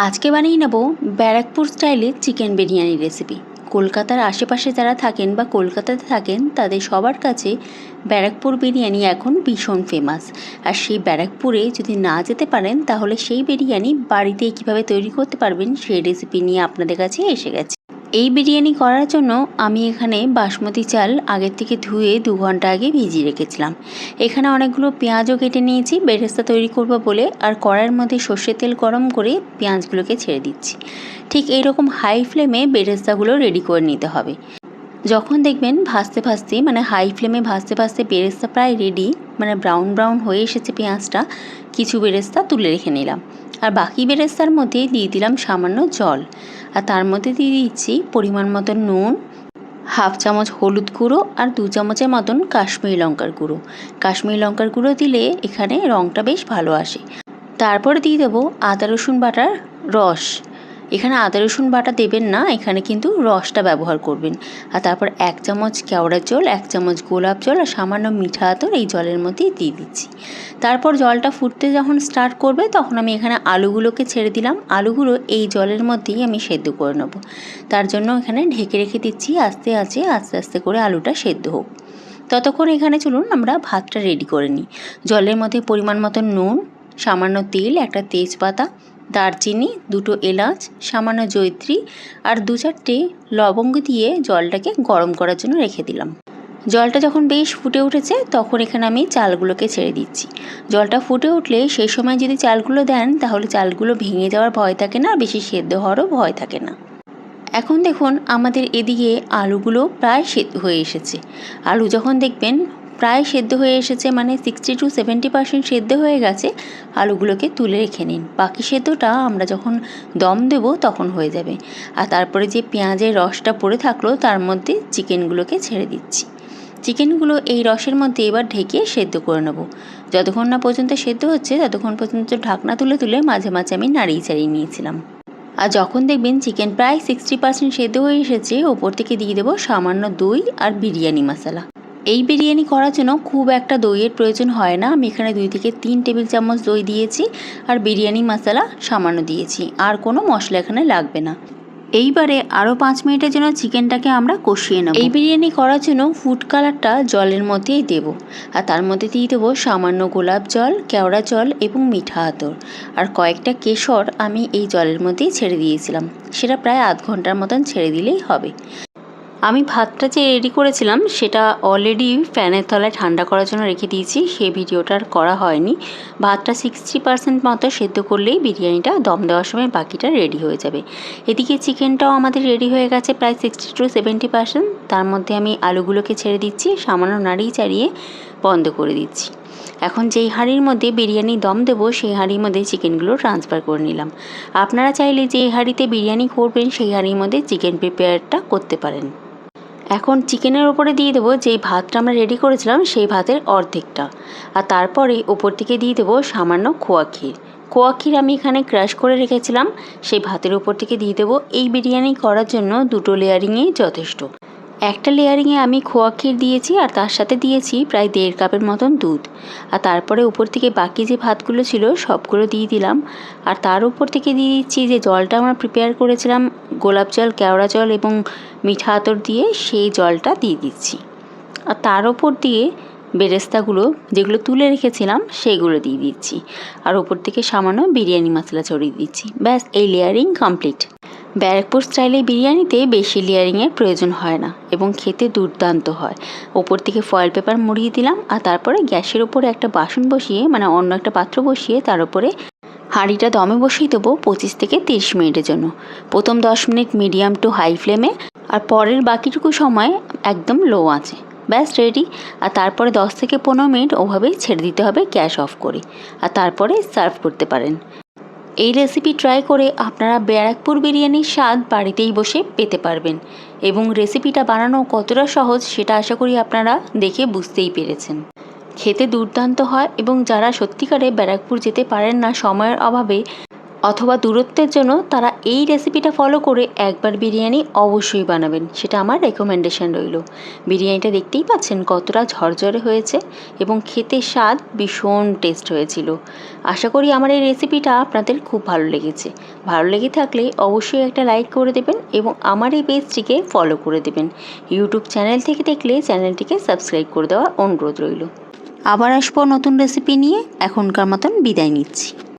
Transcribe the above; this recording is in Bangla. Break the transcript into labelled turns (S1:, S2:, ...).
S1: আজকে বানিয়ে নেব ব্যারাকপুর স্টাইলের চিকেন বিরিয়ানি রেসিপি। কলকাতার আশেপাশে যারা থাকেন বা কলকাতাতে থাকেন তাদের সবার কাছে ব্যারাকপুর বিরিয়ানি এখন ভীষণ ফেমাস। আর সেই ব্যারাকপুরে যদি না যেতে পারেন তাহলে সেই বিরিয়ানি বাড়িতে কীভাবে তৈরি করতে পারবেন সেই রেসিপি নিয়ে আপনাদের কাছে এসে গেছে। এই বিরিয়ানি করার জন্য আমি এখানে বাসমতি চাল আগের থেকে ধুয়ে 2 ঘন্টা আগে ভিজিয়ে রেখেছিলাম। এখানে অনেকগুলো পেঁয়াজও কেটে নিয়েছি বেরেস্তা তৈরি করব বলে, আর কড়াইয়ের মধ্যে সর্ষের তেল গরম করে পেঁয়াজগুলোকে ছেড়ে দিচ্ছি। ঠিক এইরকম হাই ফ্লেমে বেরেস্তাগুলো রেডি করে নিতে হবে। যখন দেখবেন ভাজতে ভাজতে হাই ফ্লেমে ভাজতে ভাজতে বেরেস্তা প্রায় রেডি, ব্রাউন ব্রাউন হয়ে এসেছে পেঁয়াজটা, কিছু বেরেস্তা তুলে রেখে নিলাম। আর বাকি বেরেস্তার মধ্যে দিয়ে দিলাম সামান্য জল, আর তার মধ্যে দিয়ে দিচ্ছি পরিমাণ মতো নুন, হাফ চামচ হলুদ গুঁড়ো আর 2 চামচের মতন কাশ্মীরি লঙ্কার গুঁড়ো। কাশ্মীরি লঙ্কার গুঁড়ো দিলে এখানে রঙটা বেশ ভালো আসে। তারপরে দিয়ে দেবো আদা রসুন বাটার রস। এখানে আদা রসুন বাটা দেবেন না, এখানে কিন্তু রসটা ব্যবহার করবেন। আর তারপর 1 চামচ কেওড়ার জল, 1 চামচ গোলাপ জল আর সামান্য মিঠা আতর এই জলের মধ্যেই দিয়ে দিচ্ছি। তারপর জলটা ফুটতে যখন স্টার্ট করবে তখন আমি এখানে আলুগুলোকে ছেড়ে দিলাম। আলুগুলো এই জলের মধ্যেই আমি সেদ্ধ করে নেব। তার জন্য এখানে ঢেকে রেখে দিচ্ছি, আস্তে আস্তে করে আলুটা সেদ্ধ হোক। ততক্ষণ এখানে চলুন আমরা ভাতটা রেডি করে নিই। জলের মধ্যে পরিমাণ মতো নুন, সামান্য তেল, একটা তেজপাতা, দারচিনি, 2টো এলাচ, সামান্য জয়িত্রী আর 2-4টে লবঙ্গ দিয়ে জলটাকে গরম করার জন্য রেখে দিলাম। জলটা যখন বেশ ফুটে উঠেছে তখন এখানে আমি চালগুলোকে ছেড়ে দিচ্ছি। জলটা ফুটে উঠলে সেই সময় যদি চালগুলো দেন তাহলে চালগুলো ভেঙে যাওয়ার ভয় থাকে না, বেশি সেদ্ধ হওয়ারও ভয় থাকে না। এখন দেখুন আমাদের এদিকে আলুগুলো প্রায় সেদ্ধ হয়ে এসেছে। আলু যখন দেখবেন প্রায় সেদ্ধ হয়ে এসেছে, 60 to 70% সেদ্ধ হয়ে গেছে, আলুগুলোকে তুলে রেখে নিন। বাকি সেদ্ধটা আমরা যখন দম দেব তখন হয়ে যাবে। আর তারপরে যে পেঁয়াজের রসটা পড়ে থাকলো তার মধ্যে চিকেনগুলোকে ছেড়ে দিচ্ছি। চিকেনগুলো এই রসের মধ্যে এবার ঢেকে সেদ্ধ করে নেব। যতক্ষণ না পর্যন্ত সেদ্ধ হচ্ছে ততক্ষণ পর্যন্ত ঢাকনা তুলে মাঝে মাঝে আমি নাড়িয়ে চাড়িয়ে নিয়েছিলাম। আর যখন দেখবেন চিকেন প্রায় 60% সেদ্ধ হয়ে এসেছে, ওপর থেকে দিয়ে দেবো সামান্য দই আর বিরিয়ানি মশলা। এই বিরিয়ানি করার জন্য খুব একটা দইয়ের প্রয়োজন হয় না। আমি এখানে 2 থেকে 3 টেবিল চামচ দই দিয়েছি আর বিরিয়ানি মশলা সামান্য দিয়েছি, আর কোনো মশলা এখানে লাগবে না। এইবারে আরও 5 মিনিটের জন্য চিকেনটাকে আমরা কষিয়ে নেব। এই বিরিয়ানি করার জন্য ফুড কালারটা জলের মধ্যেই দেব, আর তার মধ্যে দিয়ে দেবো সামান্য গোলাপ জল, কেওড়া জল এবং মিঠা আতর আর কয়েকটা কেশর আমি এই জলের মধ্যেই ছেড়ে দিয়েছিলাম। সেটা প্রায় আধ ঘন্টার মতন ছেড়ে দিলেই হবে। আমি ভাতটা যে রেডি করেছিলাম সেটা অলরেডি ফ্যানের তলায় ঠান্ডা করার জন্য রেখে দিয়েছি, সেই ভিডিওটা আর করা হয়নি। ভাতটা 60% মতো সেদ্ধ করলেই বিরিয়ানিটা দম দেওয়ার সময় বাকিটা রেডি হয়ে যাবে। এদিকে চিকেনটাও আমাদের রেডি হয়ে গেছে প্রায় 60 to 70%। তার মধ্যে আমি আলুগুলোকে ছেড়ে দিচ্ছি, সামান্য নাড়িয়ে চাড়িয়ে বন্ধ করে দিচ্ছি। এখন যেই হাঁড়ির মধ্যে বিরিয়ানি দম দেবো সেই হাঁড়ির মধ্যে চিকেনগুলো ট্রান্সফার করে নিলাম। আপনারা চাইলে যে হাঁড়িতে বিরিয়ানি করবেন সেই হাঁড়ির মধ্যে চিকেন প্রিপেয়ারটা করতে পারেন। এখন চিকেনের ওপরে দিয়ে দেবো যেই ভাতটা আমরা রেডি করেছিলাম সেই ভাতের অর্ধেকটা, আর তারপরে ওপর থেকে দিয়ে দেবো সামান্য খোয়া ক্ষীর। খোয়া ক্ষীর আমি এখানে ক্রাশ করে রেখেছিলাম, সেই ভাতের ওপর থেকে দিয়ে দেবো। এই বিরিয়ানি করার জন্য 2টো লেয়ারিংয়েই যথেষ্ট। একটা লেয়ারিংয়ে আমি খোয়া ক্ষীর দিয়েছি আর তার সাথে দিয়েছি প্রায় 1.5 কাপের মতন দুধ, আর তারপরে উপর থেকে বাকি যে ভাতগুলো ছিল সবগুলো দিয়ে দিলাম। আর তার উপর থেকে দিয়ে দিচ্ছি যে জলটা আমরা প্রিপেয়ার করেছিলাম গোলাপ জল, কেওড়া জল এবং মিঠা আতর দিয়ে, সেই জলটা দিয়ে দিচ্ছি। আর তার ওপর দিয়ে বেরেস্তাগুলো যেগুলো তুলে রেখেছিলাম সেইগুলো দিয়ে দিচ্ছি, আর ওপর থেকে সামান্য বিরিয়ানি মশলা ছড়িয়ে দিচ্ছি। ব্যাস, এই লেয়ারিং কমপ্লিট। ব্যারাকপুর স্টাইলে বিরিয়ানিতে বেশি লেয়ারিংয়ের প্রয়োজন হয় না এবং খেতে দুর্দান্ত হয়। ওপর থেকে ফয়েল পেপার মুড়িয়ে দিলাম, আর তারপরে গ্যাসের ওপরে একটা বাসন বসিয়ে অন্য একটা পাত্র বসিয়ে তার উপরে হাঁড়িটা দমে বসিয়ে দেবো 25 থেকে 30 মিনিটের জন্য। প্রথম 10 মিনিট মিডিয়াম টু হাই ফ্লেমে, আর পরের বাকিটুকু সময় একদম লো আছে। ব্যাস রেডি। আর তারপরে 10 থেকে 15 মিনিট ওভাবেই ছেড়ে দিতে হবে গ্যাস অফ করে, আর তারপরে সার্ভ করতে পারেন। এই রেসিপি ট্রাই করে আপনারা ব্যারাকপুর বিরিয়ানির স্বাদ বাড়িতেই বসে পেতে পারবেন, এবং রেসিপিটা বানানো কতটা সহজ সেটা আশা করি আপনারা দেখে বুঝতেই পেরেছেন। খেতে দুর্দান্ত হয়, এবং যারা সত্যিকারে ব্যারাকপুর যেতে পারেন না সময়ের অভাবে, অথবা দূরত্বের জন্য তারা এই রেসিপিটা ফলো করে একবার বিরিয়ানি অবশ্যই বানাবেন, সেটা আমার রেকমেন্ডেশন রইল। বিরিয়ানিটা দেখতেই পাচ্ছেন কতটা ঝরঝরে হয়েছে এবং খেতে স্বাদ ভীষণ টেস্ট হয়েছিল। আশা করি আমার এই রেসিপিটা আপনাদের খুব ভালো লেগেছে। ভালো লেগে থাকলে অবশ্যই একটা লাইক করে দেবেন এবং আমার এই পেজটিকে ফলো করে দেবেন। ইউটিউব চ্যানেল থেকে দেখলে চ্যানেলটিকে সাবস্ক্রাইব করে দেওয়ার অনুরোধ রইল। আবার আসবো নতুন রেসিপি নিয়ে, এখনকার মতন বিদায় নিচ্ছি।